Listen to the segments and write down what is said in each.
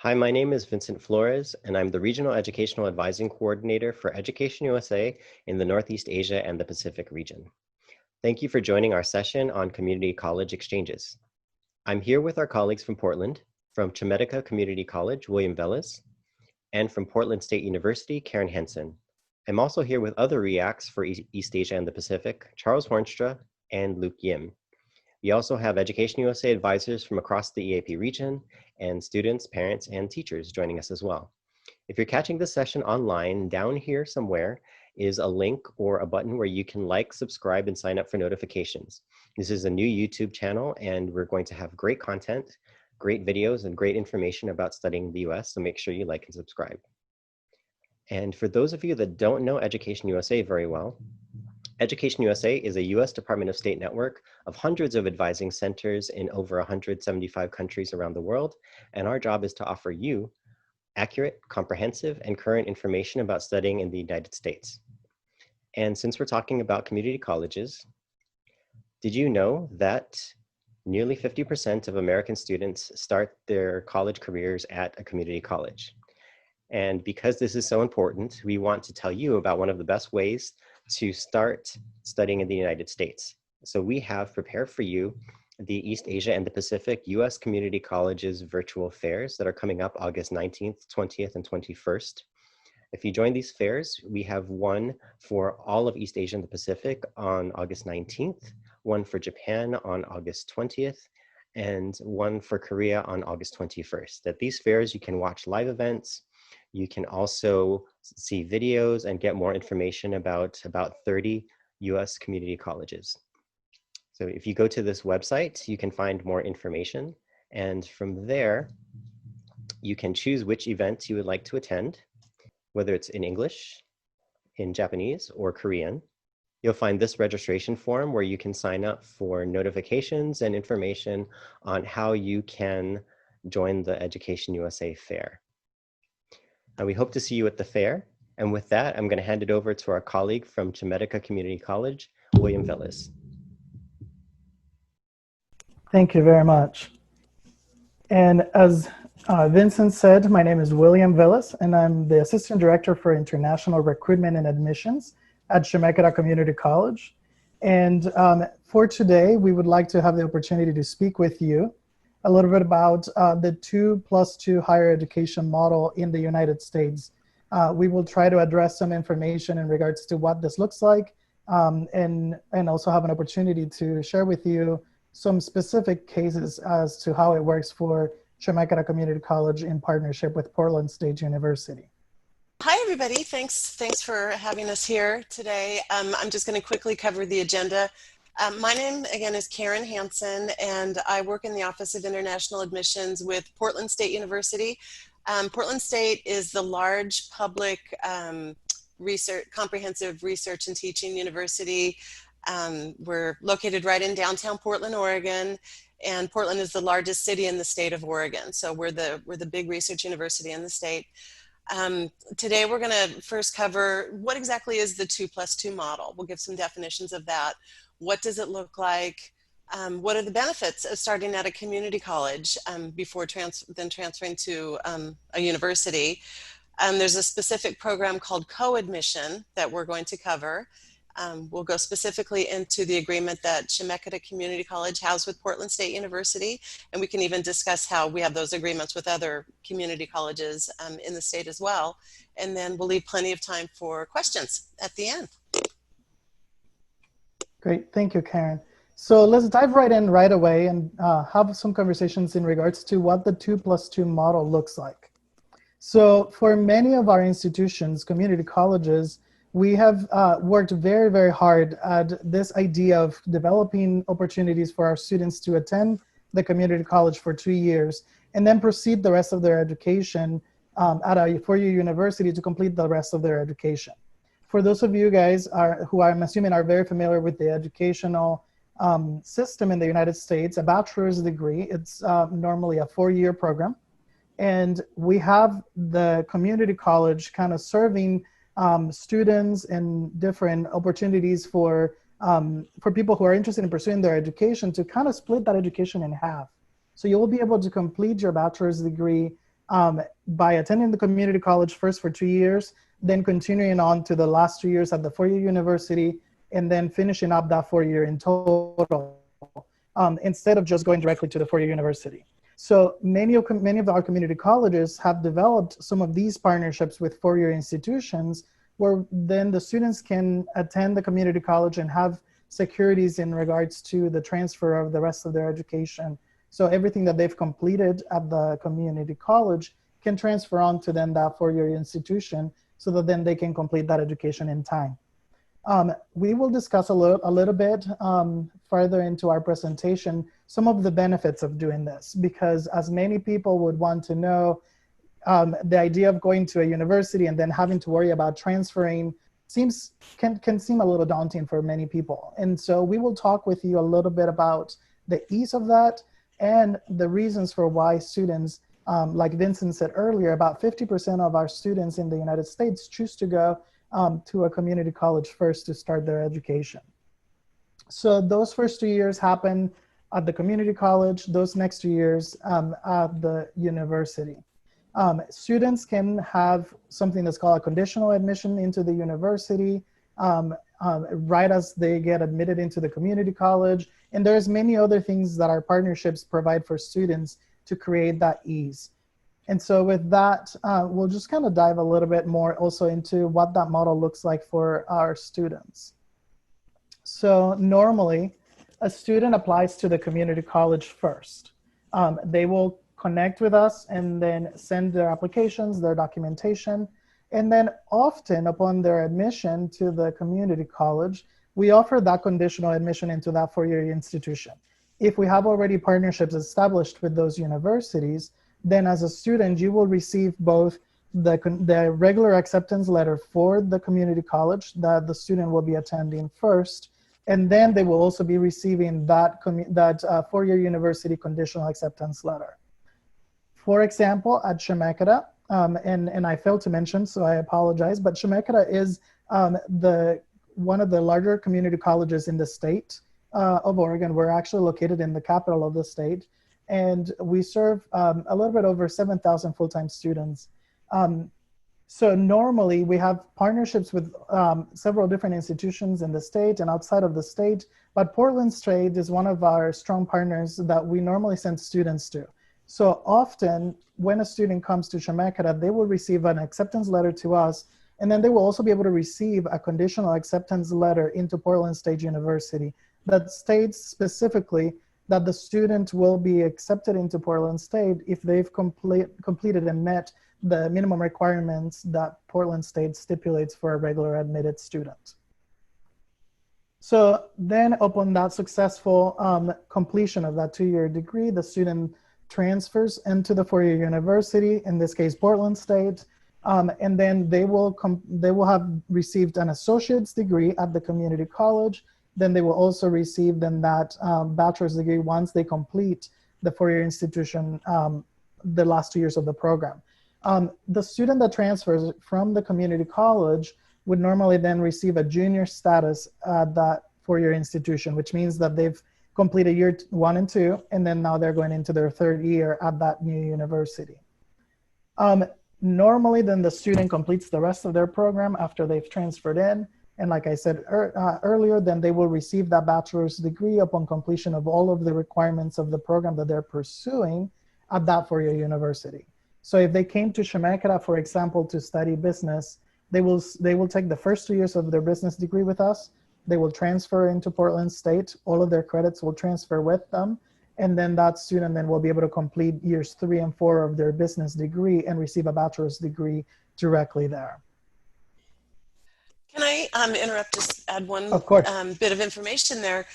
Hi, my name is Vincent Flores, and I'm the Regional Educational Advising Coordinator for EducationUSA in the Northeast Asia and the Pacific region. Thank you for joining our session on community college exchanges. I'm here with our colleagues from Portland, from Chemeketa Community College, William Velez, and from Portland State University, Karen Hanson. I'm also here with other REACs for East Asia and the Pacific, Charles Hornstra and Luke Yim. We also have EducationUSA advisors from across the EAP region and students, parents, and teachers joining us as well. If you're catching this session online, down here somewhere is a link or a button where you can like, subscribe, and sign up for notifications. This is a new YouTube channel, and we're going to have great content, great videos, and great information about studying in the US, so make sure you like and subscribe. And for those of you that don't know EducationUSA very well, EducationUSA is a US Department of State network of hundreds of advising centers in over 175 countries around the world, and our job is to offer you accurate, comprehensive, and current information about studying in the United States. And since we're talking about community colleges, did you know that nearly 50% of American students start their college careers at a community college? And because this is so important, we want to tell you about one of the best ways to start studying in the United States. So we have prepared for you the East Asia and the Pacific US Community Colleges virtual fairs that are coming up August 19th, 20th, and 21st. If you join these fairs, we have one for all of East Asia and the Pacific on August 19th, one for Japan on August 20th, and one for Korea on August 21st. At these fairs, you can watch live events. You can also see videos and get more information about 30 US community colleges. So if you go to this website, you can find more information. And from there, you can choose which events you would like to attend, whether it's in English, in Japanese, or Korean. You'll find this registration form where you can sign up for notifications and information on how you can join the EducationUSA fair. And we hope to see you at the fair. And with that, I'm going to hand it over to our colleague from Chemeketa Community College, William Velez. Thank you very much. And as Vincent said, my name is William Velez, and I'm the Assistant Director for International Recruitment and Admissions at Chemeketa Community College. And for today, we would like to have the opportunity to speak with you a little bit about the 2+2 higher education model in the United States. We will try to address some information in regards to what this looks like, and also have an opportunity to share with you some specific cases as to how it works for Chemeketa Community College in partnership with Portland State University. Hi, everybody. Thanks for having us here today. I'm just going to quickly cover the agenda. My name, again, is Karen Hanson, and I work in the Office of International Admissions with Portland State University. Portland State is the large public comprehensive research and teaching university. We're located right in downtown Portland, Oregon, and Portland is the largest city in the state of Oregon. So we're the big research university in the state. Today we're going to first cover what exactly is the 2+2 model. We'll give some definitions of that. What does it look like? What are the benefits of starting at a community college before then transferring to a university? There's a specific program called CoAdmission that we're going to cover. We'll go specifically into the agreement that Chemeketa Community College has with Portland State University, and we can even discuss how we have those agreements with other community colleges in the state as well. And then we'll leave plenty of time for questions at the end. Great, thank you, Karen. So let's dive right in right away and have some conversations in regards to what the 2+2 model looks like. So for many of our institutions, community colleges, we have worked very, very hard at this idea of developing opportunities for our students to attend the community college for 2 years and then proceed the rest of their education at a four-year university to complete the rest of their education. For those of you guys who I'm assuming are very familiar with the educational system in the United States, a bachelor's degree, it's normally a 4-year program. And we have the community college kind of serving students and different opportunities for people who are interested in pursuing their education to kind of split that education in half. So you will be able to complete your bachelor's degree by attending the community college first for 2 years, then continuing on to the last 2 years at the four-year university, and then finishing up that 4 year in total, instead of just going directly to the four-year university. So many of our community colleges have developed some of these partnerships with four-year institutions, where then the students can attend the community college and have securities in regards to the transfer of the rest of their education. So everything that they've completed at the community college can transfer on to then that four-year institution, so that then they can complete that education in time. We will discuss a little bit further into our presentation some of the benefits of doing this, because as many people would want to know, the idea of going to a university and then having to worry about transferring can seem a little daunting for many people. And so we will talk with you a little bit about the ease of that and the reasons for why students, like Vincent said earlier, about 50% of our students in the United States choose to go to a community college first to start their education. So those first 2 years happen at the community college, those next 2 years at the university. Students can have something that's called a conditional admission into the university right as they get admitted into the community college. And there's many other things that our partnerships provide for students to create that ease. And so with that, we'll just kind of dive a little bit more also into what that model looks like for our students. So normally, a student applies to the community college first. They will connect with us and then send their applications, their documentation. And then often upon their admission to the community college, we offer that conditional admission into that four-year institution. If we have already partnerships established with those universities, then as a student, you will receive both the regular acceptance letter for the community college that the student will be attending first, and then they will also be receiving that four-year university conditional acceptance letter. For example, at Chemeketa, and I failed to mention, so I apologize, but Chemeketa is one of the larger community colleges in the state of Oregon. We're actually located in the capital of the state, and we serve a little bit over 7,000 full-time students. So normally we have partnerships with several different institutions in the state and outside of the state, but Portland State is one of our strong partners that we normally send students to. So often when a student comes to Chemeketa, they will receive an acceptance letter to us, and then they will also be able to receive a conditional acceptance letter into Portland State University that states specifically that the student will be accepted into Portland State if they've completed and met the minimum requirements that Portland State stipulates for a regular admitted student. So then upon that successful completion of that two-year degree, the student transfers into the four-year university, in this case, Portland State, and then they will have received an associate's degree at the community college. Then they will also receive then that bachelor's degree once they complete the four-year institution, the last 2 years of the program. The student that transfers from the community college would normally then receive a junior status at that four-year institution, which means that they've completed year 1 and 2, and then now they're going into their third year at that new university. Normally, then the student completes the rest of their program after they've transferred in. And like I said earlier, then they will receive that bachelor's degree upon completion of all of the requirements of the program that they're pursuing at that four-year university. So if they came to Chemeketa, for example, to study business, they will take the first 2 years of their business degree with us. They will transfer into Portland State. All of their credits will transfer with them. And then that student then will be able to complete years 3 and 4 of their business degree and receive a bachelor's degree directly there. Can I interrupt, just add one bit of information there?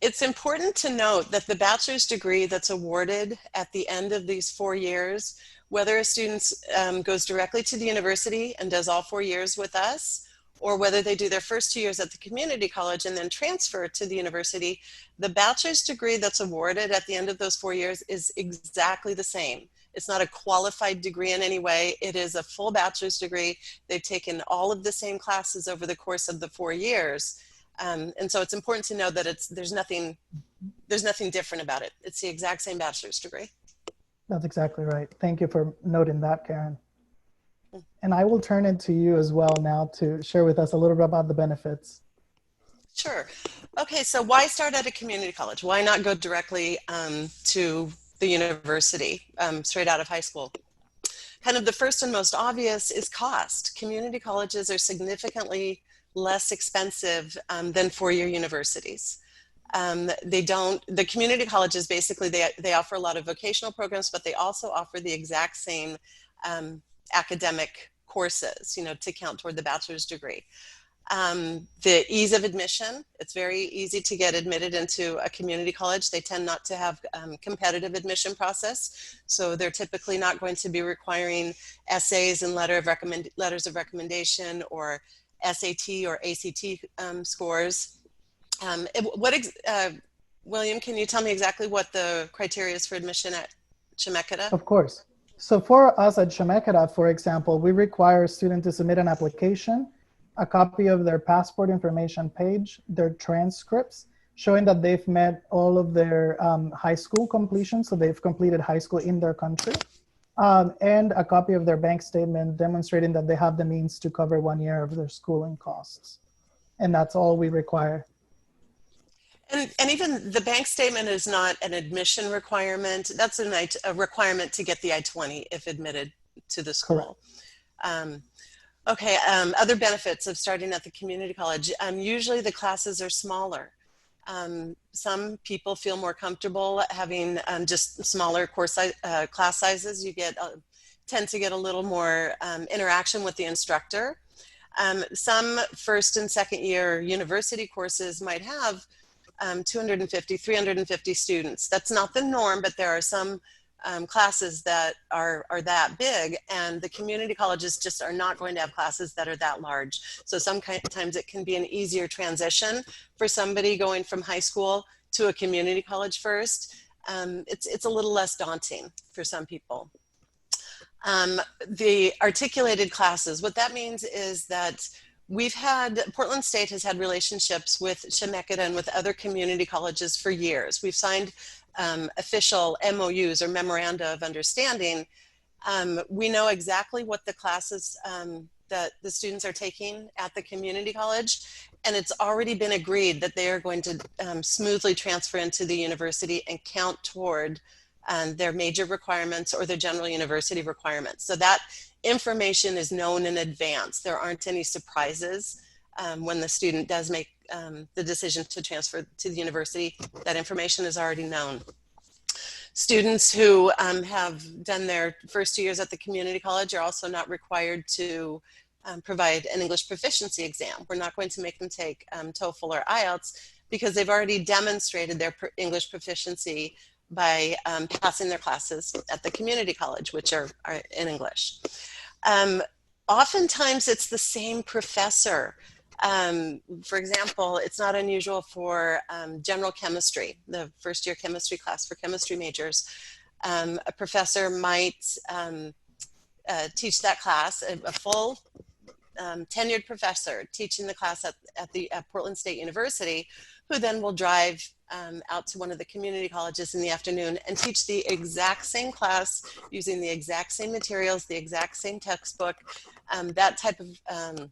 It's important to note that the bachelor's degree that's awarded at the end of these 4 years, whether a student goes directly to the university and does all 4 years with us, or whether they do their first 2 years at the community college and then transfer to the university, the bachelor's degree that's awarded at the end of those 4 years is exactly the same. It's not a qualified degree in any way. It is a full bachelor's degree. They've taken all of the same classes over the course of the 4 years. And so it's important to know that there's nothing different about it. It's the exact same bachelor's degree. That's exactly right. Thank you for noting that, Karen. And I will turn it to you as well now to share with us a little bit about the benefits. Sure. Okay, so why start at a community college? Why not go directly to the university straight out of high school? Kind of the first and most obvious is cost. Community colleges are significantly less expensive than four-year universities. The community colleges basically, they offer a lot of vocational programs, but they also offer the exact same academic courses, to count toward the bachelor's degree. The ease of admission, it's very easy to get admitted into a community college. They tend not to have competitive admission process, so they're typically not going to be requiring essays and letters of recommendation or SAT or ACT scores. William, can you tell me exactly what the criteria is for admission at Chemeketa? Of course. So for us at Chemeketa, for example, we require a student to submit an application, a copy of their passport information page, their transcripts, showing that they've met all of their high school completion, so they've completed high school in their country, and a copy of their bank statement demonstrating that they have the means to cover 1 year of their schooling costs. And that's all we require. And even the bank statement is not an admission requirement. That's a requirement to get the I-20 if admitted to the school. Other benefits of starting at the community college. Usually the classes are smaller. Some people feel more comfortable having just smaller class sizes. You tend to get a little more interaction with the instructor. Some first and second year university courses might have 250, 350 students. That's not the norm, but there are some classes that are that big, and the community colleges just are not going to have classes that are that large. So sometimes it can be an easier transition for somebody going from high school to a community college first. It's a little less daunting for some people. The articulated classes, what that means is that Portland State has had relationships with Chemeketa and with other community colleges for years. We've signed official MOUs or memoranda of understanding. We know exactly what the classes that the students are taking at the community college, and it's already been agreed that they are going to smoothly transfer into the university and count toward their major requirements or their general university requirements. So that information is known in advance. There aren't any surprises when the student does make the decision to transfer to the university. That information is already known. Students who have done their first 2 years at the community college are also not required to provide an English proficiency exam. We're not going to make them take TOEFL or IELTS because they've already demonstrated their English proficiency by passing their classes at the community college, which are in English. Oftentimes it's the same professor. For example, it's not unusual for general chemistry, the first year chemistry class for chemistry majors. A professor might teach that class, a full tenured professor teaching the class at Portland State University, who then will drive out to one of the community colleges in the afternoon and teach the exact same class using the exact same materials, the exact same textbook. That type of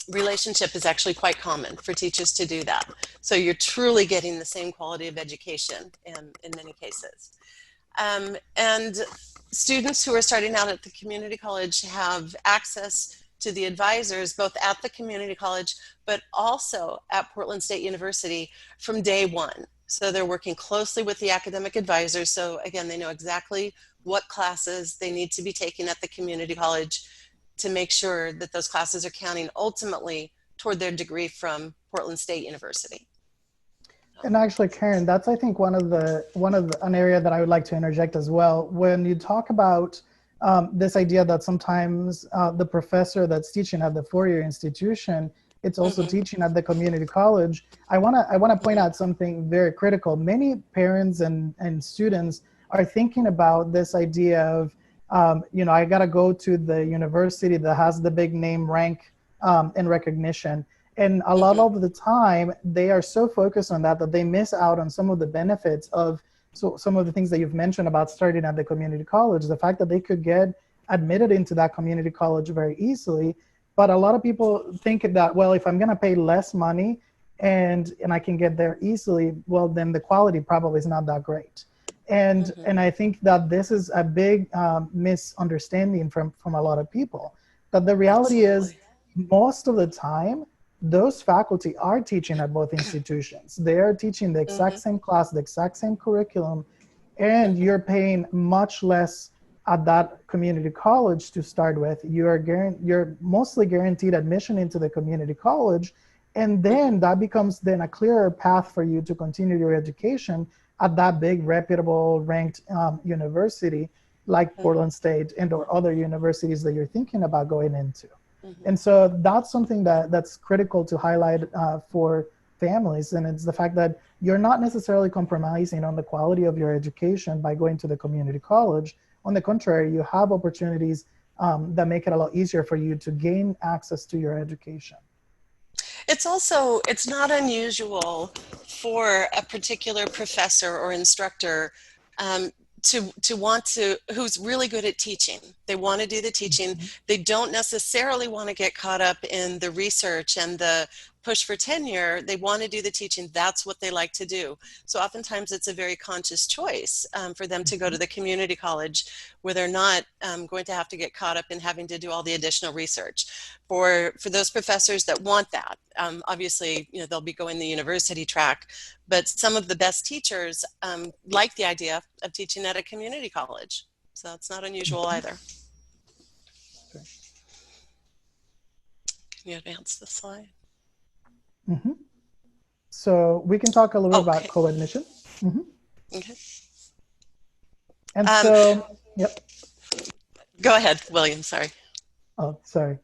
relationship is actually quite common for teachers to do that. So you're truly getting the same quality of education in many cases. And students who are starting out at the community college have access to the advisors both at the community college but also at Portland State University from day one. So they're working closely with the academic advisors. So again, they know exactly what classes they need to be taking at the community college to make sure that those classes are counting ultimately toward their degree from Portland State University. And actually, Karen, that's I think an area that I would like to interject as well. When you talk about this idea that sometimes the professor that's teaching at the four-year institution, it's also teaching at the community college. I want to point out something very critical. Many parents and students are thinking about this idea of, I got to go to the university that has the big name, rank, and recognition. And a lot of the time, they are so focused on that they miss out on some of the benefits of so some of the things that you've mentioned about starting at the community college, the fact that they could get admitted into that community college very easily. But a lot of people think that, well, if I'm going to pay less money and I can get there easily, well, then the quality probably is not that great. And I think that this is a big misunderstanding from a lot of people, that the reality is most of the time, those faculty are teaching at both institutions. They are teaching the exact same class, the exact same curriculum, and you're paying much less at that community college to start with. You're mostly guaranteed admission into the community college, and then that becomes then a clearer path for you to continue your education at that big reputable ranked university like Portland State and or other universities that you're thinking about going into. And so that's something that's critical to highlight for families, and it's the fact that you're not necessarily compromising on the quality of your education by going to the community college. On the contrary, you have opportunities that make it a lot easier for you to gain access to your education. It's not unusual for a particular professor or instructor who's really good at teaching. They want to do the teaching. They don't necessarily want to get caught up in the research and the push for tenure. They want to do the teaching. That's what they like to do. So oftentimes it's a very conscious choice for them to go to the community college where they're not going to have to get caught up in having to do all the additional research. For those professors that want that, obviously, they'll be going the university track, but some of the best teachers like the idea of teaching at a community college. So it's not unusual either. Okay. Can you advance the slide? So we can talk a little bit about CoAdmission. Okay. And so, yep. Go ahead, William, sorry. Oh, sorry.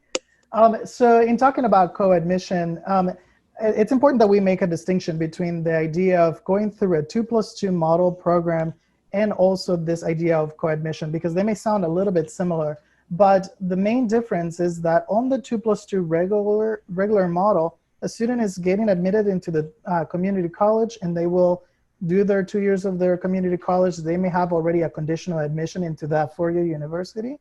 So in talking about CoAdmission, it's important that we make a distinction between the idea of going through a 2+2 model program and also this idea of CoAdmission, because they may sound a little bit similar, but the main difference is that on the 2+2 regular model, a student is getting admitted into the community college, and they will do their 2 years of their community college. They may have already a conditional admission into that four-year university,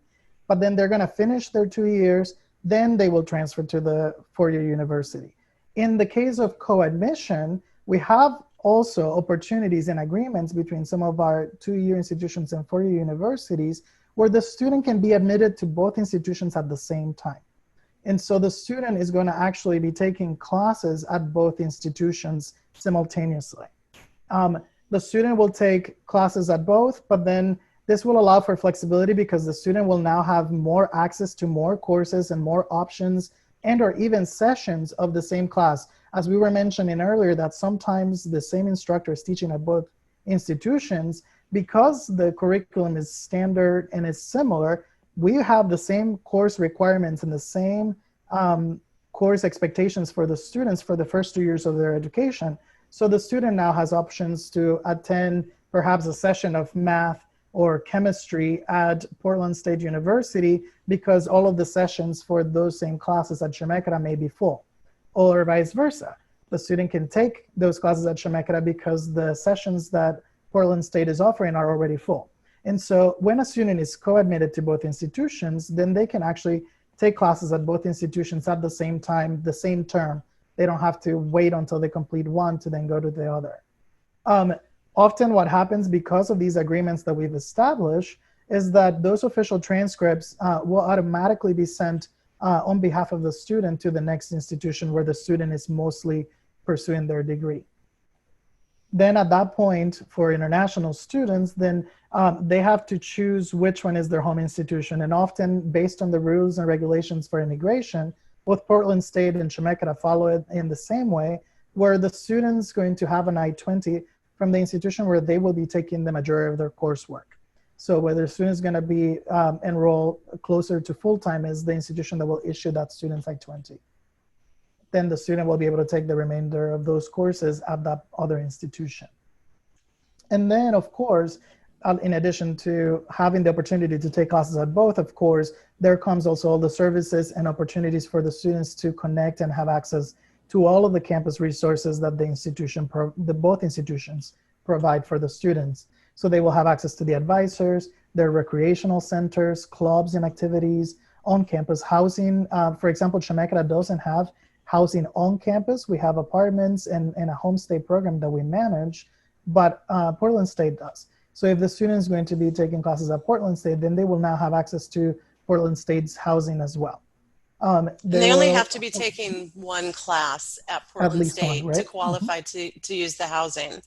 but then they're going to finish their 2 years, then they will transfer to the four-year university. In the case of CoAdmission, we have also opportunities and agreements between some of our 2-year institutions and four-year universities where the student can be admitted to both institutions at the same time. And so the student is going to actually be taking classes at both institutions simultaneously. The student will take classes at both, but then this will allow for flexibility because the student will now have more access to more courses and more options and or even sessions of the same class. As we were mentioning earlier, that sometimes the same instructor is teaching at both institutions. Because the curriculum is standard and is similar, we have the same course requirements and the same course expectations for the students for the first 2 years of their education. So the student now has options to attend perhaps a session of math or chemistry at Portland State University because all of the sessions for those same classes at Chemeketa may be full, or vice versa. The student can take those classes at Chemeketa because the sessions that Portland State is offering are already full. And so when a student is co-admitted to both institutions, then they can actually take classes at both institutions at the same time, the same term. They don't have to wait until they complete one to then go to the other. Often what happens because of these agreements that we've established is that those official transcripts will automatically be sent on behalf of the student to the next institution where the student is mostly pursuing their degree. Then at that point, for international students, then they have to choose which one is their home institution. And often, based on the rules and regulations for immigration, both Portland State and Chemeketa follow it in the same way, where the student's going to have an I-20 from the institution where they will be taking the majority of their coursework. So whether the student is going to be enrolled closer to full-time is the institution that will issue that student's I-20. Then the student will be able to take the remainder of those courses at that other institution. And then, of course, in addition to having the opportunity to take classes at both, of course, there comes also all the services and opportunities for the students to connect and have access to all of the campus resources that both institutions provide for the students. So they will have access to the advisors, their recreational centers, clubs and activities, on-campus housing. For example, Chemeketa doesn't have housing on campus. We have apartments and a homestay program that we manage, but Portland State does. So if the student is going to be taking classes at Portland State, then they will now have access to Portland State's housing as well. And they only have to be taking one class at Portland State right? to qualify to use the housing.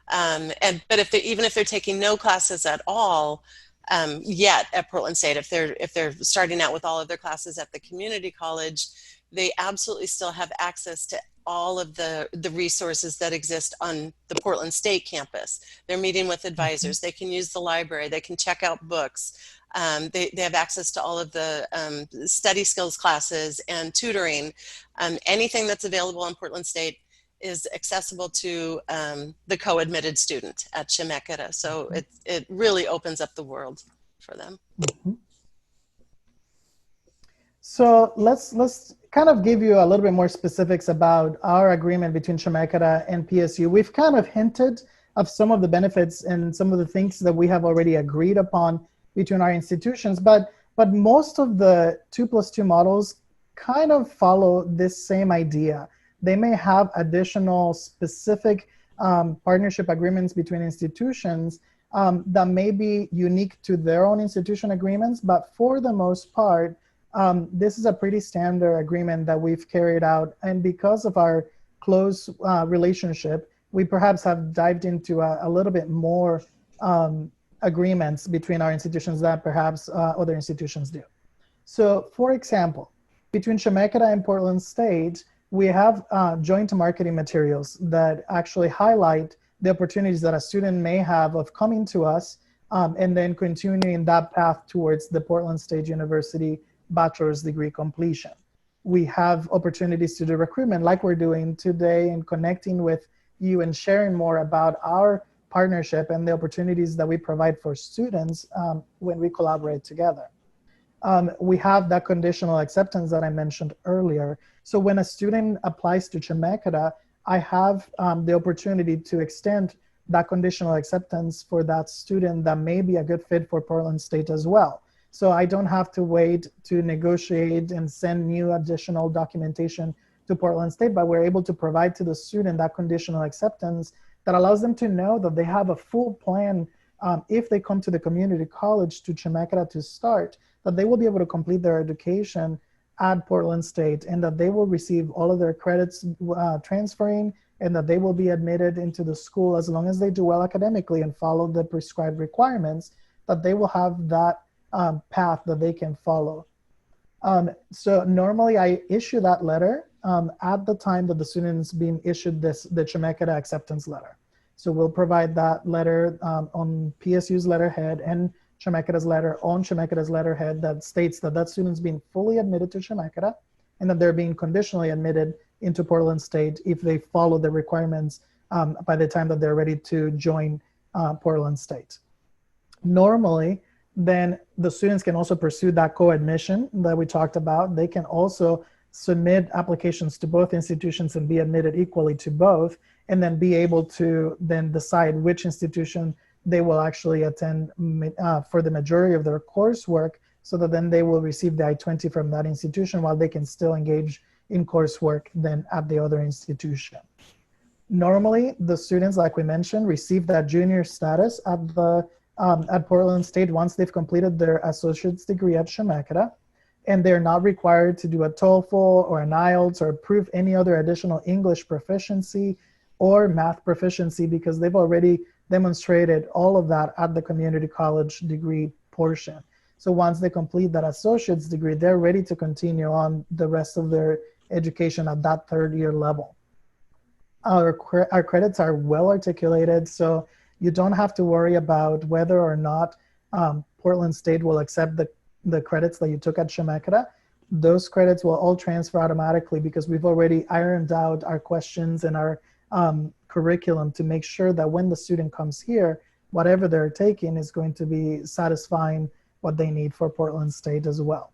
But even if they're taking no classes at all yet at Portland State, if they're starting out with all of their classes at the community college, they absolutely still have access to all of the resources that exist on the Portland State campus. They're meeting with advisors. They can use the library. They can check out books. They have access to all of the study skills classes and tutoring. Anything that's available on Portland State is accessible to the co-admitted student at Chemeketa. So it really opens up the world for them. So let's kind of give you a little bit more specifics about our agreement between Chemeketa and PSU. We've kind of hinted of some of the benefits and some of the things that we have already agreed upon between our institutions, but most of the 2+2 models kind of follow this same idea. They may have additional specific partnership agreements between institutions that may be unique to their own institution agreements, but for the most part, this is a pretty standard agreement that we've carried out. And because of our close relationship, we perhaps have dived into a little bit more agreements between our institutions that perhaps other institutions do. So for example, between Chemeketa and Portland State, we have joint marketing materials that actually highlight the opportunities that a student may have of coming to us and then continuing that path towards the Portland State University Bachelor's Degree completion. We have opportunities to do recruitment like we're doing today and connecting with you and sharing more about our partnership and the opportunities that we provide for students when we collaborate together. We have that conditional acceptance that I mentioned earlier. So when a student applies to Chemeketa, I have the opportunity to extend that conditional acceptance for that student that may be a good fit for Portland State as well. So I don't have to wait to negotiate and send new additional documentation to Portland State, but we're able to provide to the student that conditional acceptance that allows them to know that they have a full plan if they come to the community college to Chemeketa to start, that they will be able to complete their education at Portland State and that they will receive all of their credits transferring and that they will be admitted into the school as long as they do well academically and follow the prescribed requirements, that they will have that path that they can follow. So normally I issue that letter at the time that the student's being issued the Chemeketa acceptance letter. So we'll provide that letter on PSU's letterhead and Chemeketa's letter on Chemeketa's letterhead that states that that student's being fully admitted to Chemeketa and that they're being conditionally admitted into Portland State if they follow the requirements by the time that they're ready to join Portland State. Normally, then the students can also pursue that co-admission that we talked about. They can also submit applications to both institutions and be admitted equally to both, and then be able to then decide which institution they will actually attend for the majority of their coursework, so that then they will receive the I-20 from that institution while they can still engage in coursework then at the other institution. Normally, the students, like we mentioned, receive that junior status at Portland State once they've completed their associate's degree at Chemeketa, and they're not required to do a TOEFL or an IELTS or prove any other additional English proficiency or math proficiency because they've already demonstrated all of that at the community college degree portion. So once they complete that associate's degree, they're ready to continue on the rest of their education at that third year level. Our credits are well articulated, so you don't have to worry about whether or not Portland State will accept the credits that you took at Chemeketa. Those credits will all transfer automatically because we've already ironed out our questions and our curriculum to make sure that when the student comes here, whatever they're taking is going to be satisfying what they need for Portland State as well.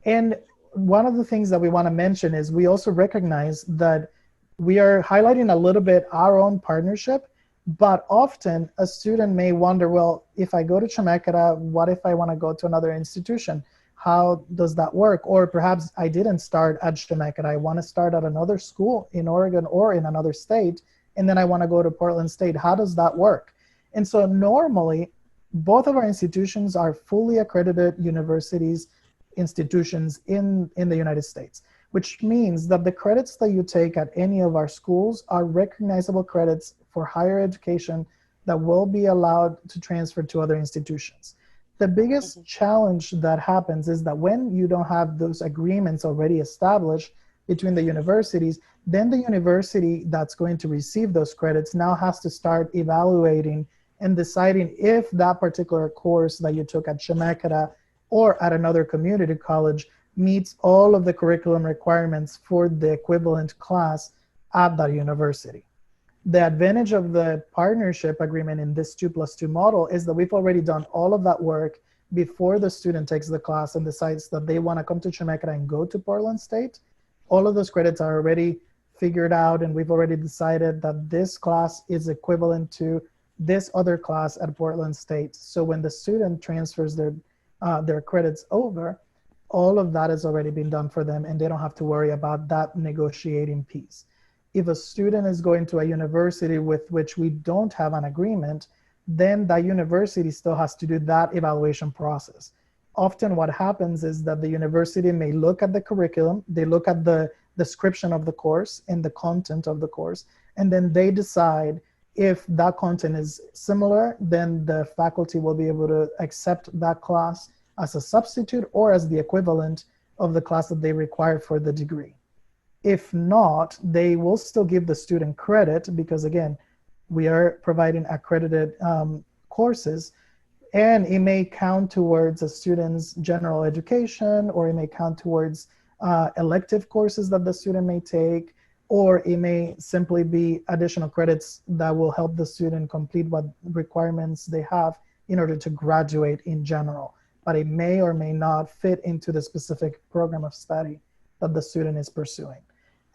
And one of the things that we want to mention is we also recognize that we are highlighting a little bit our own partnership, But often a student may wonder, well, if I go to Chemeketa, what if I want to go to another institution? How does that work? Or perhaps I didn't start at Chemeketa. I want to start at another school in Oregon or in another state, and then I want to go to Portland State. How does that work? And so normally, both of our institutions are fully accredited universities, institutions in the United States, which means that the credits that you take at any of our schools are recognizable credits for higher education that will be allowed to transfer to other institutions. The biggest challenge that happens is that when you don't have those agreements already established between the universities, then the university that's going to receive those credits now has to start evaluating and deciding if that particular course that you took at Chemeketa or at another community college meets all of the curriculum requirements for the equivalent class at that university. The advantage of the partnership agreement in this 2+2 model is that we've already done all of that work before the student takes the class and decides that they want to come to Chemeketa and go to Portland State. All of those credits are already figured out, and we've already decided that this class is equivalent to this other class at Portland State. So when the student transfers their credits over, all of that has already been done for them, and they don't have to worry about that negotiating piece. If a student is going to a university with which we don't have an agreement, then that university still has to do that evaluation process. Often what happens is that the university may look at the curriculum, they look at the description of the course and the content of the course, and then they decide if that content is similar, then the faculty will be able to accept that class as a substitute or as the equivalent of the class that they require for the degree. If not, they will still give the student credit because, again, we are providing accredited courses, and it may count towards a student's general education, or it may count towards elective courses that the student may take, or it may simply be additional credits that will help the student complete what requirements they have in order to graduate in general. But it may or may not fit into the specific program of study that the student is pursuing.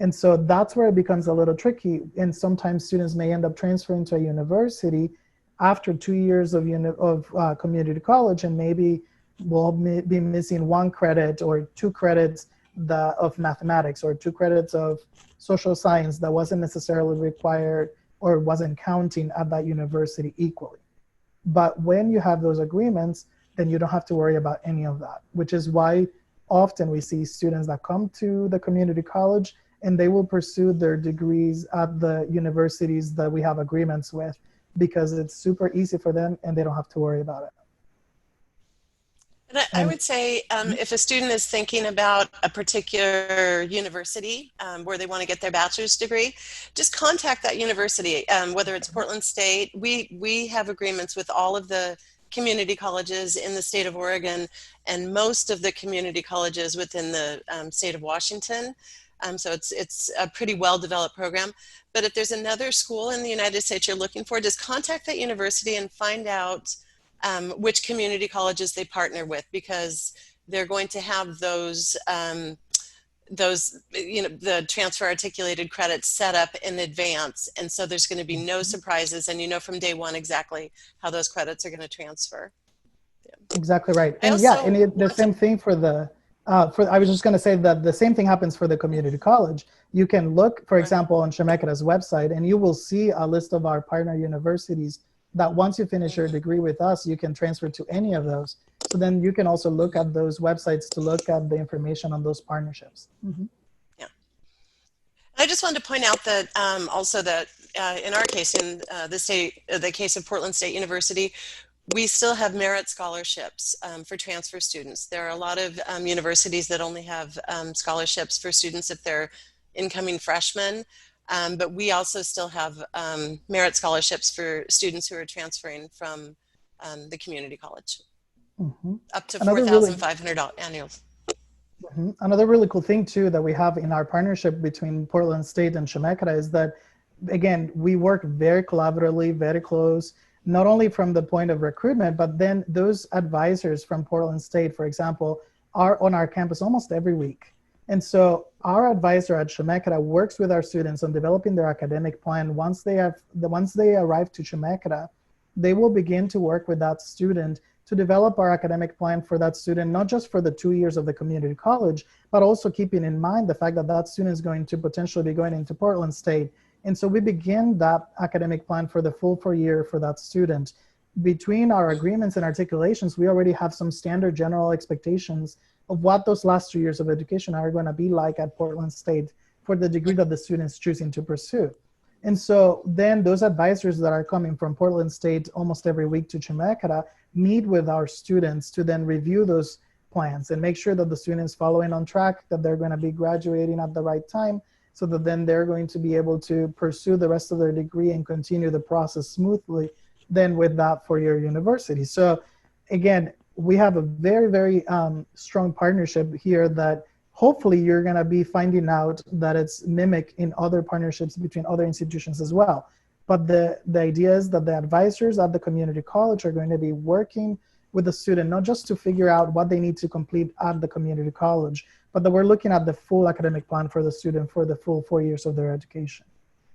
And so that's where it becomes a little tricky. And sometimes students may end up transferring to a university after 2 years of community college, and maybe will be missing 1 credit or 2 credits of mathematics, or 2 credits of social science that wasn't necessarily required or wasn't counting at that university equally. But when you have those agreements, then you don't have to worry about any of that, which is why often we see students that come to the community college and they will pursue their degrees at the universities that we have agreements with, because it's super easy for them and they don't have to worry about it. And I would say if a student is thinking about a particular university where they want to get their bachelor's degree, just contact that university, whether it's Portland State. We have agreements with all of the community colleges in the state of Oregon and most of the community colleges within the state of Washington. So it's a pretty well-developed program. But if there's another school in the United States you're looking for, just contact that university and find out which community colleges they partner with, because they're going to have those, the transfer articulated credits set up in advance. And so there's going to be no surprises, and you know from day one exactly how those credits are going to transfer. Yeah. Exactly right. And the same thing for the, I was just going to say that the same thing happens for the community college. You can look, for example, on Chemeketa's website, and you will see a list of our partner universities that once you finish your degree with us, you can transfer to any of those. So then you can also look at those websites to look at the information on those partnerships. Mm-hmm. Yeah. I just wanted to point out that also that in our case, in the case of Portland State University, we still have merit scholarships for transfer students. There are a lot of universities that only have scholarships for students if they're incoming freshmen. But we also still have merit scholarships for students who are transferring from the community college, up to $4,500 annuals. Another really cool thing too that we have in our partnership between Portland State and Chemeketa is that, again, we work very collaboratively, very close, not only from the point of recruitment, but then those advisors from Portland State, for example, are on our campus almost every week. And so our advisor at Chemeketa works with our students on developing their academic plan. Once they arrive to Chemeketa, they will begin to work with that student to develop our academic plan for that student, not just for the 2 years of the community college, but also keeping in mind the fact that that student is going to potentially be going into Portland State. And so we begin that academic plan for the full 4 year for that student. Between our agreements and articulations, we already have some standard general expectations of what those last 2 years of education are going to be like at Portland State for the degree that the student's choosing to pursue. And so then those advisors that are coming from Portland State almost every week to Chemeketa meet with our students to then review those plans and make sure that the student is following on track, that they're going to be graduating at the right time, so that then they're going to be able to pursue the rest of their degree and continue the process smoothly then with that four-year university. So again, we have a very, very strong partnership here that hopefully you're going to be finding out that it's mimicked in other partnerships between other institutions as well. But the idea is that the advisors at the community college are going to be working with the student, not just to figure out what they need to complete at the community college, but that we're looking at the full academic plan for the student for the full 4 years of their education.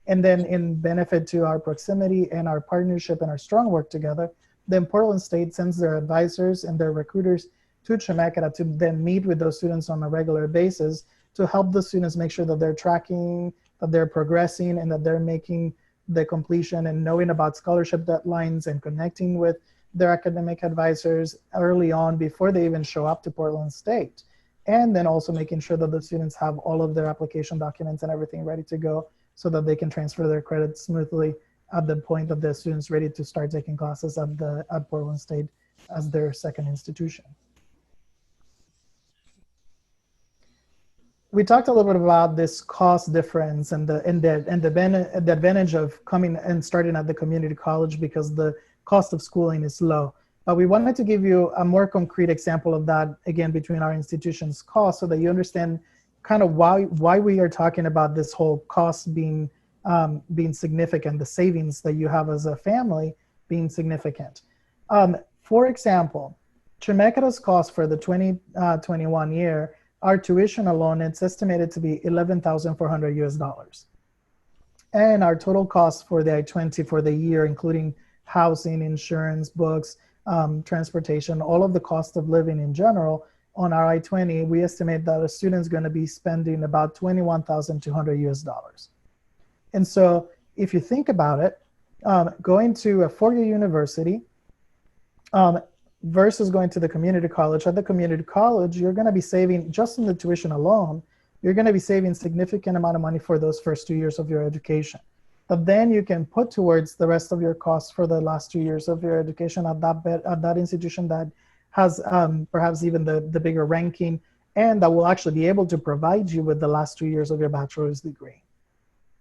And then in benefit to our proximity and our partnership and our strong work together, then Portland State sends their advisors and their recruiters to Chemeketa to then meet with those students on a regular basis to help the students make sure that they're tracking, that they're progressing, and that they're making the completion and knowing about scholarship deadlines and connecting with their academic advisors early on before they even show up to Portland State. And then also making sure that the students have all of their application documents and everything ready to go so that they can transfer their credits smoothly at the point that the student's ready to start taking classes at Portland State as their second institution. We talked a little bit about this cost difference and the advantage of coming and starting at the community college because the cost of schooling is low. But we wanted to give you a more concrete example of that, again, between our institutions' costs so that you understand kind of why we are talking about this whole cost being significant, the savings that you have as a family being significant. For example, Chemeketa's cost for the 2021 year, our tuition alone, it's estimated to be $11,400 US. And our total cost for the I-20 for the year, including housing, insurance, books, transportation, all of the cost of living in general, on our I-20, we estimate that a student's going to be spending about $21,200 US. And so if you think about it, going to a four-year university versus going to the community college, at the community college, you're going to be saving, just in the tuition alone, you're going to be saving significant amount of money for those first 2 years of your education. But then you can put towards the rest of your costs for the last 2 years of your education at that institution that has perhaps even the bigger ranking, and that will actually be able to provide you with the last 2 years of your bachelor's degree.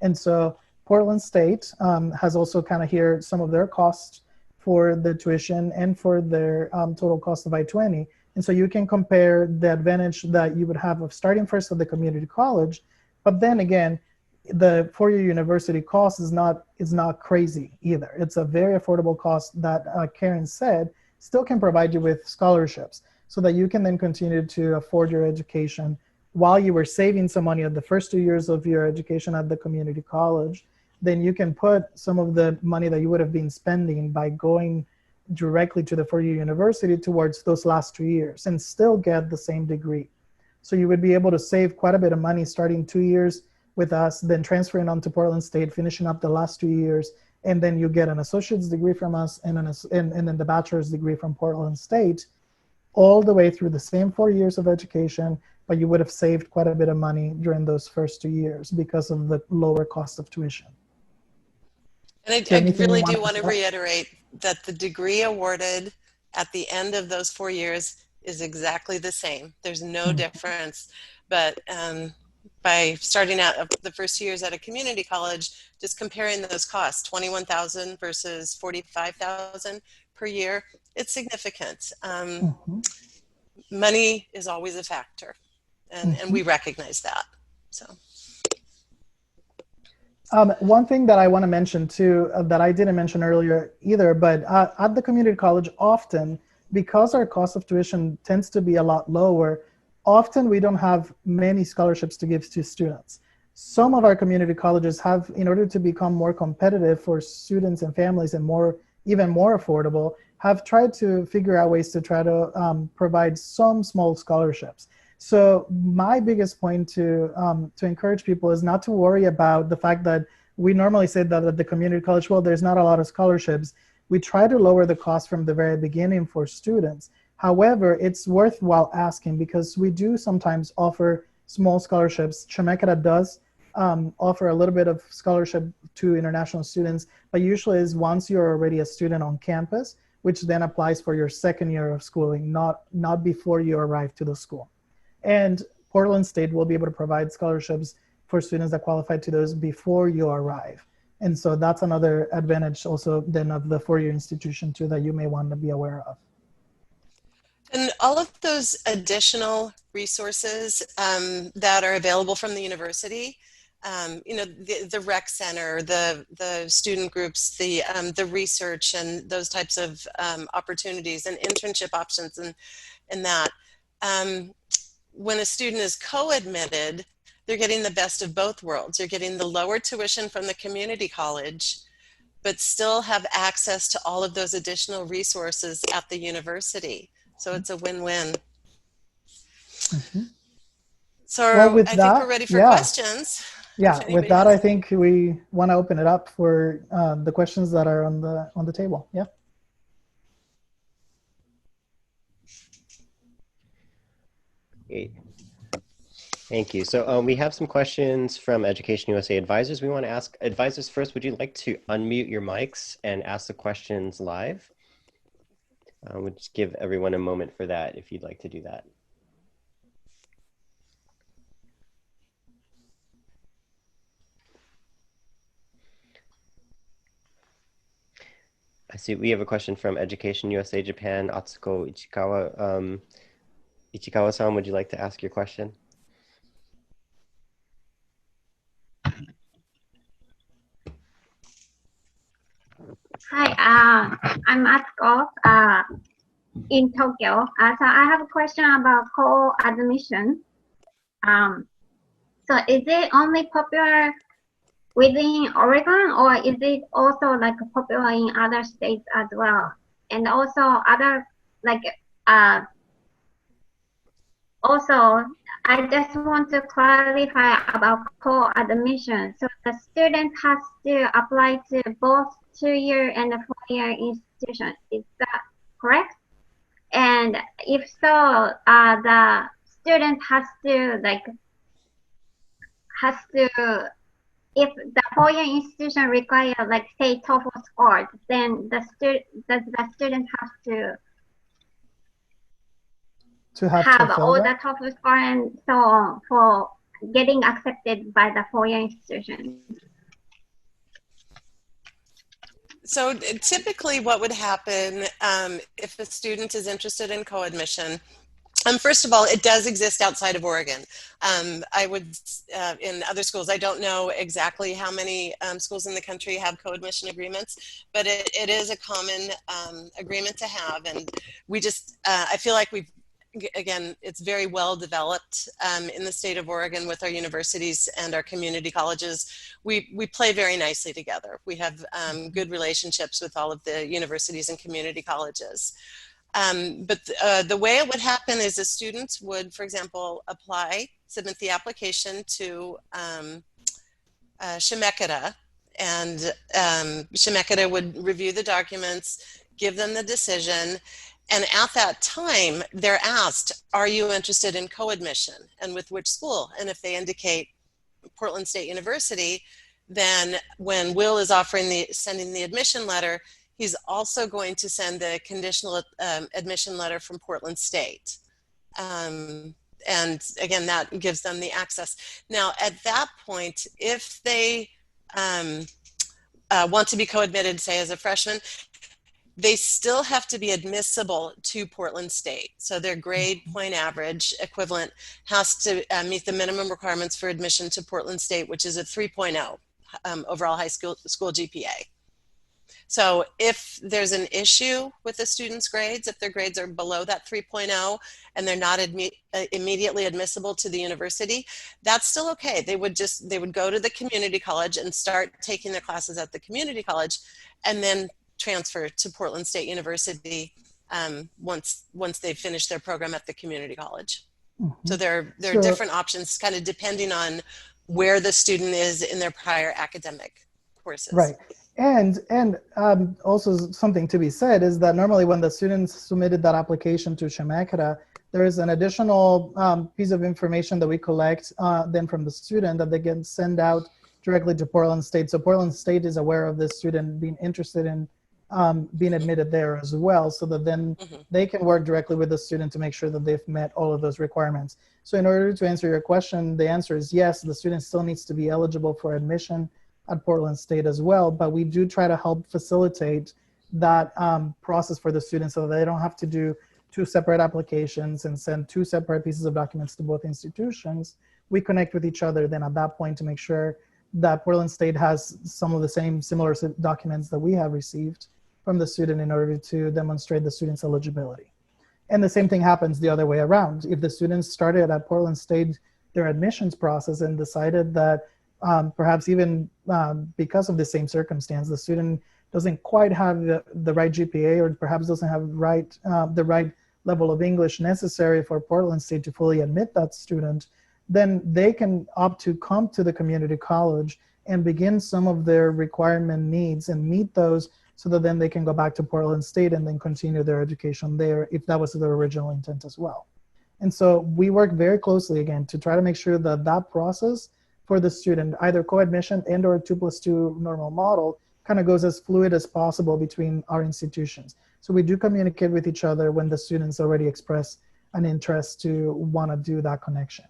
And so Portland State has also kind of here some of their costs for the tuition and for their total cost of I-20. And so you can compare the advantage that you would have of starting first at the community college, but then again, the four-year university cost is not crazy either. It's a very affordable cost that Karen said still can provide you with scholarships so that you can then continue to afford your education while you were saving some money at the first 2 years of your education at the community college. Then you can put some of the money that you would have been spending by going directly to the four-year university towards those last 2 years and still get the same degree. So you would be able to save quite a bit of money starting 2 years with us, then transferring on to Portland State, finishing up the last 2 years, and then you get an associate's degree from us and then the bachelor's degree from Portland State, all the way through the same 4 years of education, but you would have saved quite a bit of money during those first 2 years because of the lower cost of tuition. And I really do want to reiterate that the degree awarded at the end of those 4 years is exactly the same. There's no difference, but by starting out of the first 2 years at a community college, just comparing those costs, $21,000 versus $45,000 per year, it's significant. Money is always a factor, and we recognize that. So. One thing that I want to mention too, that I didn't mention earlier either, but at the community college often, because our cost of tuition tends to be a lot lower, often we don't have many scholarships to give to students. Some of our community colleges have, in order to become more competitive for students and families and even more affordable, have tried to figure out ways to try to provide some small scholarships. So my biggest point to encourage people is not to worry about the fact that we normally say that at the community college, well, there's not a lot of scholarships. We try to lower the cost from the very beginning for students. However, it's worthwhile asking because we do sometimes offer small scholarships. Chemeketa does offer a little bit of scholarship to international students, but usually is once you're already a student on campus, which then applies for your second year of schooling, not before you arrive to the school. And Portland State will be able to provide scholarships for students that qualify to those before you arrive. And so that's another advantage also then of the four-year institution too that you may want to be aware of. And all of those additional resources that are available from the university, you know, the rec center, the student groups, the research and those types of opportunities and internship options and that. When a student is co-admitted, they're getting the best of both worlds. They're getting the lower tuition from the community college, but still have access to all of those additional resources at the university. So it's a win-win. Mm-hmm. So well, I think we're ready for questions. Yeah, with that, I think we want to open it up for the questions that are on the table. Yeah. Great. Thank you. So we have some questions from Education USA advisors. We want to ask advisors first, would you like to unmute your mics and ask the questions live? We'll just give everyone a moment for that if you'd like to do that. I see we have a question from Education USA Japan, Atsuko Ichikawa. Ichikawa-san, would you like to ask your question? Hi, I'm Atsuko in Tokyo. So I have a question about co-admission. So is it only popular within Oregon, or is it also like popular in other states as well? And also other like also I just want to clarify about co-admission. So the student has to apply to both 2-year and 4-year institution. Is that correct? And if so, the student has to if the 4-year institution requires like say TOEFL scores, then does the student have to have all the TOEFL score and so on for getting accepted by the 4-year institution? So typically what would happen if a student is interested in co-admission, first of all, it does exist outside of Oregon. I would, in other schools, I don't know exactly how many schools in the country have co-admission agreements, but it is a common agreement to have. And we just, I feel like again, it's very well developed in the state of Oregon with our universities and our community colleges. We play very nicely together. We have good relationships with all of the universities and community colleges. But the way it would happen is a student would, for example, submit the application to Chemeketa, and Chemeketa would review the documents, give them the decision, and at that time, they're asked, are you interested in co-admission and with which school? And if they indicate Portland State University, then when Will is sending the admission letter, he's also going to send the conditional admission letter from Portland State. And again, that gives them the access. Now, at that point, if they want to be co-admitted, say as a freshman, they still have to be admissible to Portland State. So their grade point average equivalent has to meet the minimum requirements for admission to Portland State, which is a 3.0 overall high school GPA. So if there's an issue with the student's grades, if their grades are below that 3.0 and they're not immediately admissible to the university, that's still okay. They would go to the community college and start taking their classes at the community college, and then transfer to Portland State University once they've finished their program at the community college. Mm-hmm. So there are different options, kind of depending on where the student is in their prior academic courses. Right. And also something to be said is that normally when the students submitted that application to Chemeketa, there is an additional piece of information that we collect then from the student that they can send out directly to Portland State. So Portland State is aware of this student being interested in being admitted there as well, so that then they can work directly with the student to make sure that they've met all of those requirements. So in order to answer your question, the answer is yes, the student still needs to be eligible for admission at Portland State as well, but we do try to help facilitate that process for the students so that they don't have to do two separate applications and send two separate pieces of documents to both institutions. We connect with each other then at that point to make sure that Portland State has some of the same similar documents that we have received from the student in order to demonstrate the student's eligibility. And the same thing happens the other way around. If the students started at Portland State their admissions process and decided that perhaps even because of the same circumstance, the student doesn't quite have the right GPA, or perhaps doesn't have the right level of English necessary for Portland State to fully admit that student, then they can opt to come to the community college and begin some of their requirement needs and meet those, so that then they can go back to Portland State and then continue their education there if that was their original intent as well. And so we work very closely again to try to make sure that that process for the student, either co-admission and or 2+2 normal model, kind of goes as fluid as possible between our institutions. So we do communicate with each other when the students already express an interest to want to do that connection.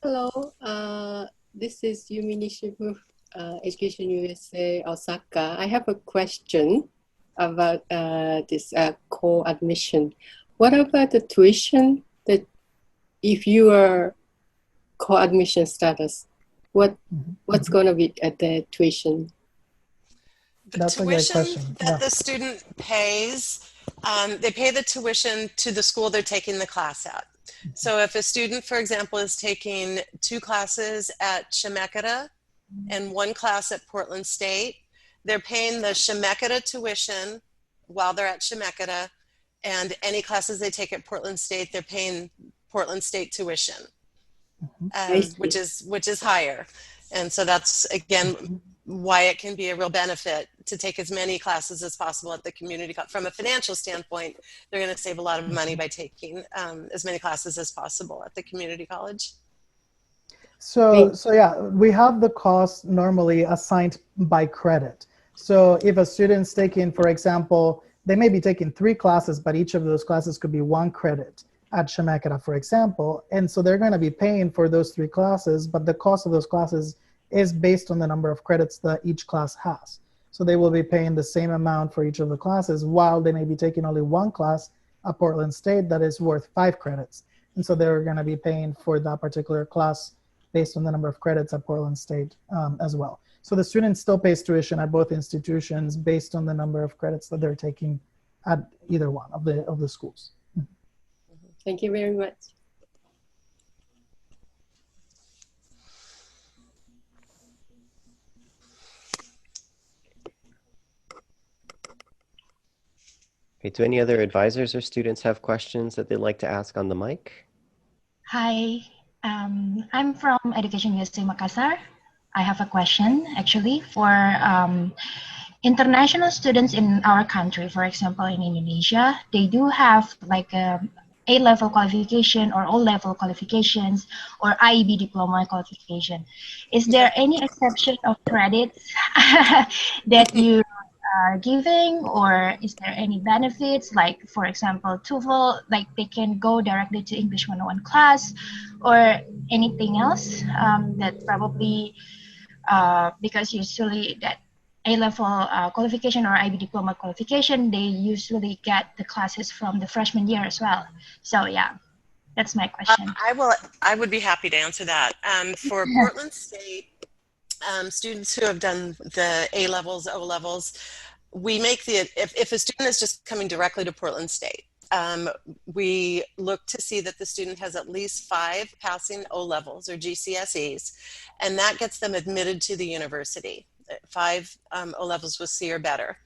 Hello, this is Yumi Nishibu, Education USA, Osaka. I have a question about this co-admission. What about the tuition, that if you are co-admission status, what's going to be at the tuition? That's a great question. That the student pays, they pay the tuition to the school they're taking the class at. So if a student, for example, is taking 2 classes at Chemeketa and 1 class at Portland State, they're paying the Chemeketa tuition while they're at Chemeketa, and any classes they take at Portland State, they're paying Portland State tuition, which is higher. And so that's, again, why it can be a real benefit to take as many classes as possible at the community. From a financial standpoint, they're going to save a lot of money by taking as many classes as possible at the community college. So yeah, we have the cost normally assigned by credit. So if a student's taking, for example, they may be taking 3 classes, but each of those classes could be 1 credit at Chemeketa, for example. And so they're going to be paying for those 3 classes, but the cost of those classes is based on the number of credits that each class has. So they will be paying the same amount for each of the classes, while they may be taking only 1 class at Portland State that is worth 5 credits. And so they're going to be paying for that particular class based on the number of credits at Portland State as well. So the student still pays tuition at both institutions based on the number of credits that they're taking at either one of the schools. Thank you very much. Okay, do any other advisors or students have questions that they'd like to ask on the mic? Hi, I'm from EducationUSA Makassar. I have a question actually for international students in our country. For example, in Indonesia, they do have like A-level qualification or O-level qualifications or IEB diploma qualification. Is there any exception of credits that you are giving, or is there any benefits, like for example TOEFL, like they can go directly to English 101 class, or anything else that probably because usually that A-level qualification or IB diploma qualification, they usually get the classes from the freshman year as well. So yeah, That's my question. I would be happy to answer that. For Portland State, students who have done the A levels, O levels, we make if a student is just coming directly to Portland State, we look to see that the student has at least 5 passing O levels or GCSEs, and that gets them admitted to the university. 5 O levels with C or better.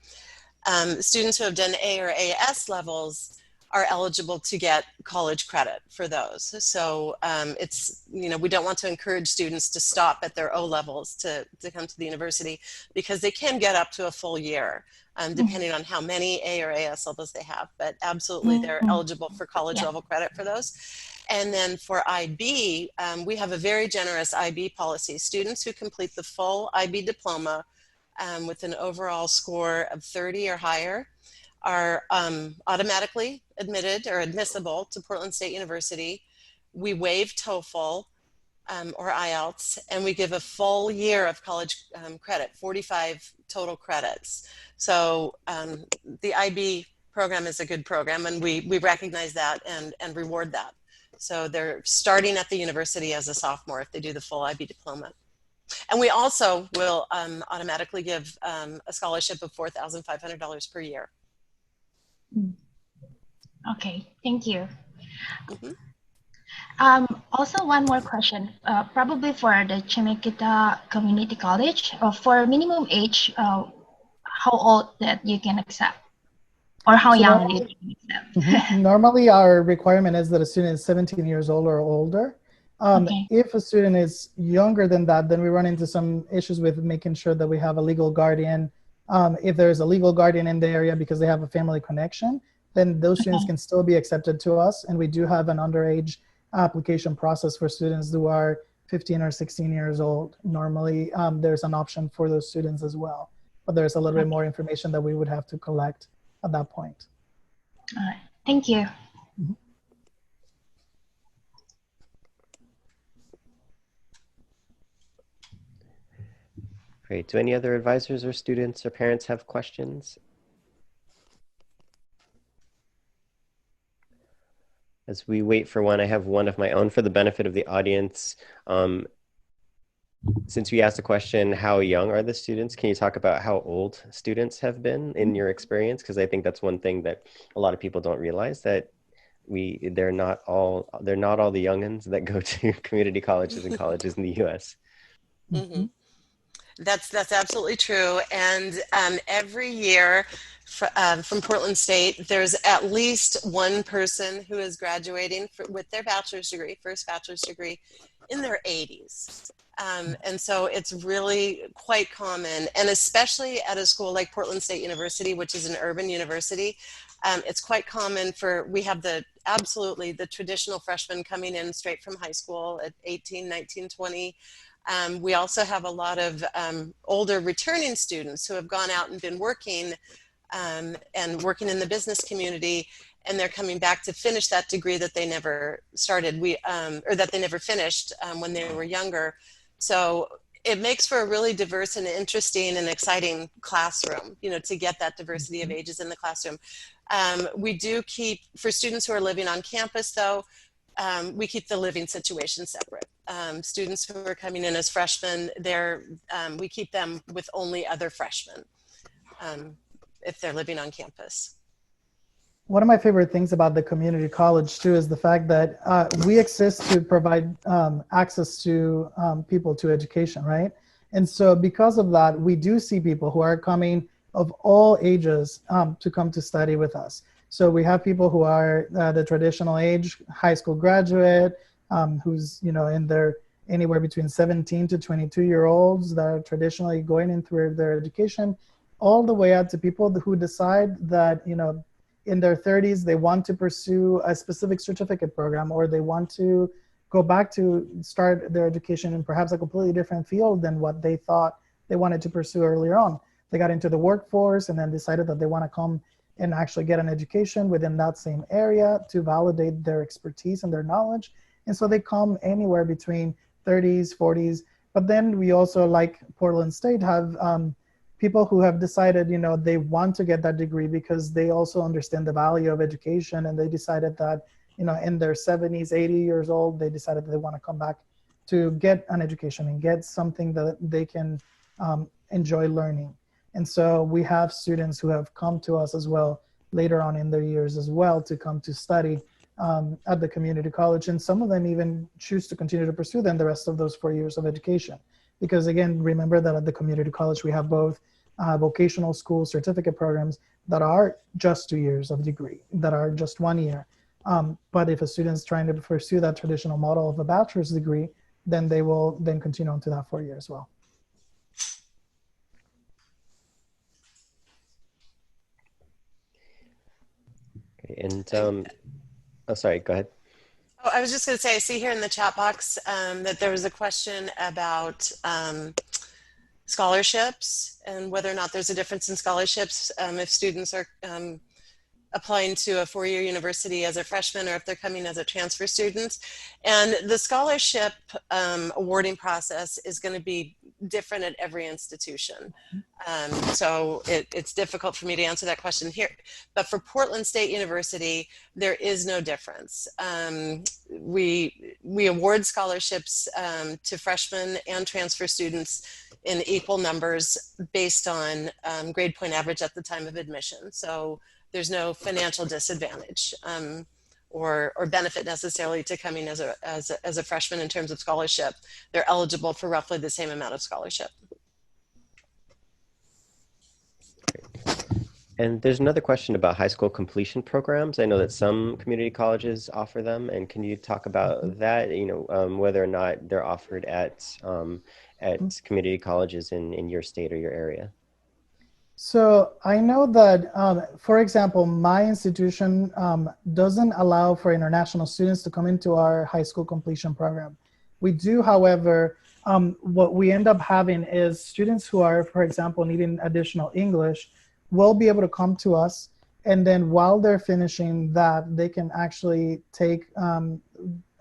Students who have done A or AS levels are eligible to get college credit for those. So it's, we don't want to encourage students to stop at their O levels to come to the university, because they can get up to a full year, depending on how many A or AS levels they have. But absolutely, they're eligible for college level credit for those. And then for IB, we have a very generous IB policy. Students who complete the full IB diploma with an overall score of 30 or higher are automatically admitted or admissible to Portland State University. We waive TOEFL or IELTS, and we give a full year of college credit, 45 total credits. So the IB program is a good program, and we recognize that and reward that. So they're starting at the university as a sophomore if they do the full IB diploma. And we also will automatically give a scholarship of $4,500 per year. Okay, thank you. Mm-hmm. Also, one more question, probably for the Chemeketa Community College. For minimum age, how old that you can accept, or how young you can accept? Normally, our requirement is that a student is 17 years old or older. If a student is younger than that, then we run into some issues with making sure that we have a legal guardian. If there's a legal guardian in the area because they have a family connection, then those students can still be accepted to us. And we do have an underage application process for students who are 15 or 16 years old. Normally, there's an option for those students as well. But there's a little bit more information that we would have to collect at that point. All right, thank you. Great. Do any other advisors or students or parents have questions? As we wait for one, I have one of my own for the benefit of the audience. Since we asked the question, how young are the students? Can you talk about how old students have been in your experience? Because I think that's one thing that a lot of people don't realize, that they're not all the youngins that go to community colleges and colleges in the U.S. Mm-hmm. That's absolutely true. And every year from Portland State, there's at least one person who is graduating with their bachelor's degree, first bachelor's degree, in their 80s. And so it's really quite common, and especially at a school like Portland State University, which is an urban university, it's quite common we have the traditional freshmen coming in straight from high school at 18, 19, 20. We also have a lot of older returning students who have gone out and been working and working in the business community, and they're coming back to finish that degree that they never started, or that they never finished when they were younger. So it makes for a really diverse and interesting and exciting classroom, to get that diversity of ages in the classroom. We do keep, for students who are living on campus though, we keep the living situation separate. Students who are coming in as freshmen, we keep them with only other freshmen if they're living on campus. One of my favorite things about the community college too is the fact that we exist to provide access to people to education, right? And so because of that, we do see people who are coming of all ages to come to study with us. So we have people who are the traditional age, high school graduate, who's in their anywhere between 17 to 22-year-olds that are traditionally going in through their education, all the way out to people who decide that in their 30s they want to pursue a specific certificate program, or they want to go back to start their education in perhaps a completely different field than what they thought they wanted to pursue earlier on. They got into the workforce and then decided that they want to come and actually get an education within that same area to validate their expertise and their knowledge. And so they come anywhere between 30s, 40s. But then we also, like Portland State, have people who have decided, they want to get that degree because they also understand the value of education, and they decided that, in their 70s, 80 years old, they decided that they want to come back to get an education and get something that they can enjoy learning. And so we have students who have come to us as well later on in their years as well to come to study at the community college. And some of them even choose to continue to pursue then the rest of those 4 years of education. Because again, remember that at the community college, we have both vocational school certificate programs that are just 2 years of degree, that are just 1 year. But if a student's trying to pursue that traditional model of a bachelor's degree, then they will then continue on to that 4 year as well. Okay, and oh, sorry, go ahead. Oh, I was just going to say, I see here in the chat box that there was a question about scholarships and whether or not there's a difference in scholarships if students are applying to a 4-year university as a freshman or if they're coming as a transfer student. And the scholarship awarding process is going to be different at every institution. So it's difficult for me to answer that question here. But for Portland State University, there is no difference. We award scholarships to freshmen and transfer students in equal numbers based on grade point average at the time of admission. So there's no financial disadvantage or benefit necessarily to coming as a freshman in terms of scholarship. They're eligible for roughly the same amount of scholarship. And there's another question about high school completion programs. I know that some community colleges offer them, and can you talk about that? Whether or not they're offered at community colleges in your state or your area. So I know that, for example, my institution doesn't allow for international students to come into our high school completion program. We do, however, what we end up having is students who are, for example, needing additional English will be able to come to us. And then while they're finishing that, they can actually take, and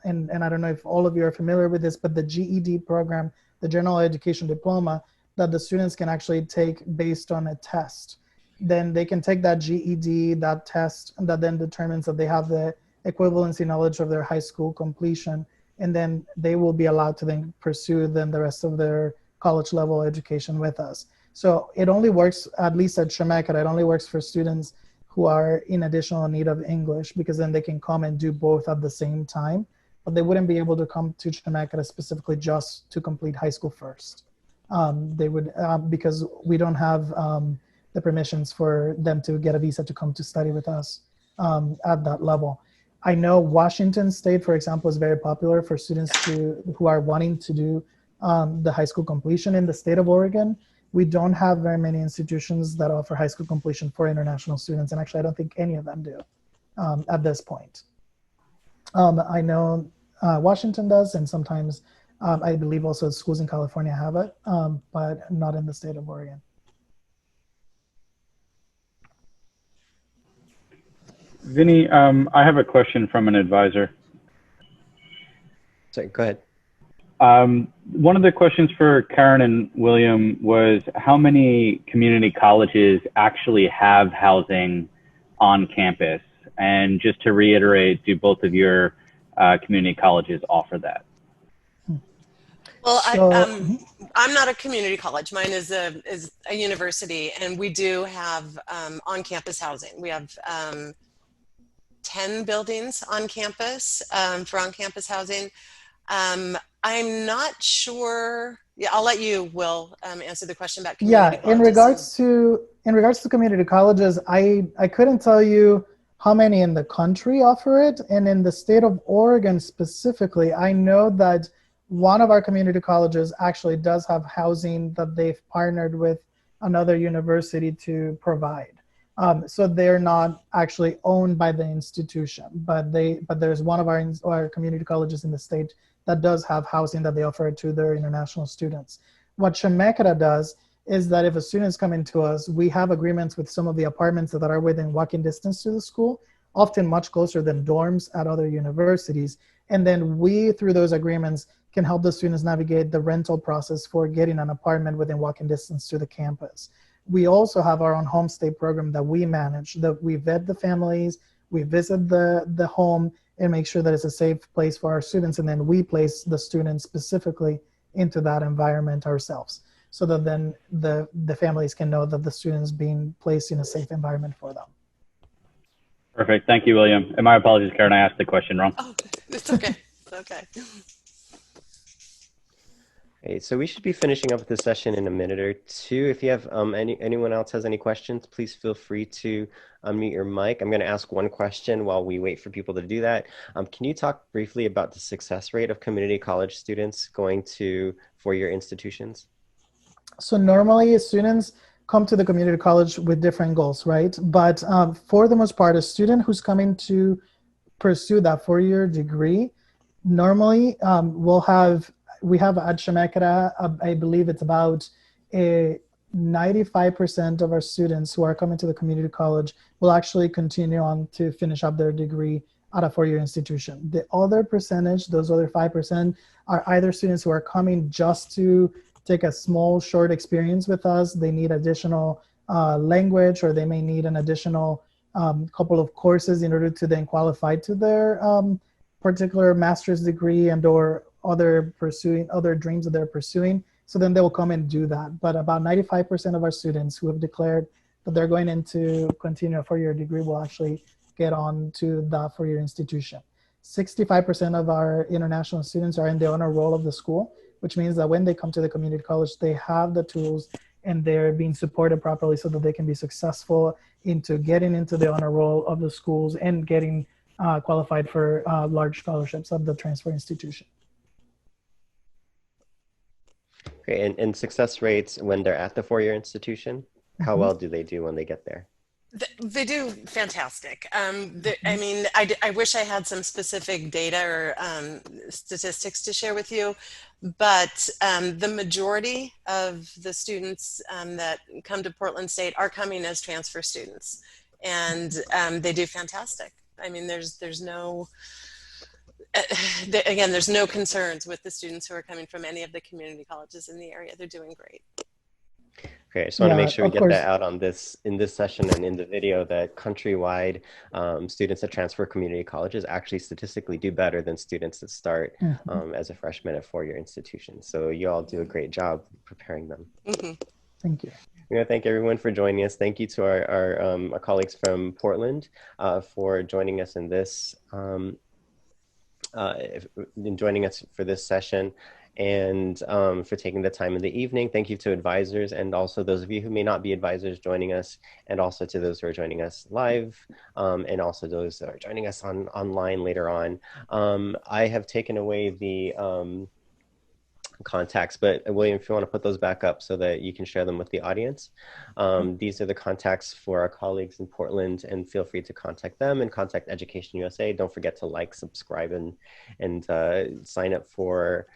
I don't know if all of you are familiar with this, but the GED program, the General Education Diploma, that the students can actually take based on a test. Then they can take that GED, that test, and that then determines that they have the equivalency knowledge of their high school completion. And then they will be allowed to then pursue then the rest of their college level education with us. So it only works, at least at Chemeketa, it only works for students who are in additional need of English, because then they can come and do both at the same time. But they wouldn't be able to come to Chemeketa specifically just to complete high school first. They would, because we don't have the permissions for them to get a visa to come to study with us at that level. I know Washington State, for example, is very popular for students who are wanting to do the high school completion. In the state of Oregon, we don't have very many institutions that offer high school completion for international students. And actually, I don't think any of them do at this point. I know Washington does, and sometimes I believe also schools in California have it, but not in the state of Oregon. Vinny, I have a question from an advisor. Sorry, go ahead. One of the questions for Karen and William was how many community colleges actually have housing on campus? And just to reiterate, do both of your community colleges offer that? Well, So, I'm not a community college. Mine is a university, and we do have on-campus housing. We have 10 buildings on campus for on-campus housing. I'm not sure. Yeah, I'll let you, Will, answer the question about community colleges. in regards to community colleges, I couldn't tell you how many in the country offer it, and in the state of Oregon specifically, I know that one of our community colleges actually does have housing that they've partnered with another university to provide. So they're not actually owned by the institution, but there's one of our community colleges in the state that does have housing that they offer to their international students. What Chemeketa does is that if a student is coming to us, we have agreements with some of the apartments that are within walking distance to the school, often much closer than dorms at other universities. And then we, through those agreements, can help the students navigate the rental process for getting an apartment within walking distance to the campus. We also have our own homestay program that we manage, that we vet the families, We visit the home and make sure that it's a safe place for our students, and then we place the students specifically into that environment ourselves, so that then the families can know that the students being placed in a safe environment for them. Perfect. Thank you, William. And my apologies, Karen, I asked the question wrong. Oh, it's okay. It's okay. Okay, so we should be finishing up this session in a minute or two. If you have anyone else has any questions, please feel free to unmute your mic. I'm going to ask one question while we wait for people to do that. Can you talk briefly about the success rate of community college students going to four-year institutions? So normally students come to the community college with different goals, right? But for the most part, a student who's coming to pursue that four-year degree, normally we have at Chemeketa, I believe it's about 95% of our students who are coming to the community college will actually continue on to finish up their degree at a four-year institution. The other percentage, those other 5%, are either students who are coming just to take a small, short experience with us. They need additional language, or they may need an additional couple of courses in order to then qualify to their particular master's degree and or other dreams that they're pursuing. So then they will come and do that. But about 95% of our students who have declared that they're going into continue a four-year degree will actually get on to the four-year institution. 65% of our international students are in the honor roll of the school, which means that when they come to the community college, they have the tools and they're being supported properly so that they can be successful into getting into the honor roll of the schools and getting qualified for large scholarships of the transfer institution. Great. And success rates when they're at the four-year institution, how well do they do when they get there? They do fantastic. I mean, I wish I had some specific data or statistics to share with you, but the majority of the students that come to Portland State are coming as transfer students, and they do fantastic. I mean, there's no, again, there's no concerns with the students who are coming from any of the community colleges in the area. They're doing great. Great. I just want to make sure we get that out on in this session and in the video that countrywide students that transfer community colleges actually statistically do better than students that start as a freshman at four-year institutions. So you all do a great job preparing them. Thank you. I'm going to thank everyone for joining us. Thank you to our colleagues from Portland for joining us in this for this session, and for taking the time in the evening. Thank you to advisors, and also those of you who may not be advisors joining us, and also to those who are joining us live, and also those that are joining us online later on. I have taken away the contacts, but William, if you want to put those back up so that you can share them with the audience. These are the contacts for our colleagues in Portland, and feel free to contact them and contact EducationUSA. Don't forget to like, subscribe, and sign up for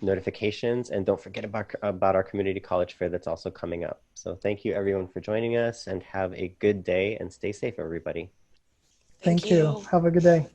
notifications, and don't forget about our community college fair that's also coming up. So thank you everyone for joining us, and have a good day, and stay safe, everybody. Thank you. Have a good day.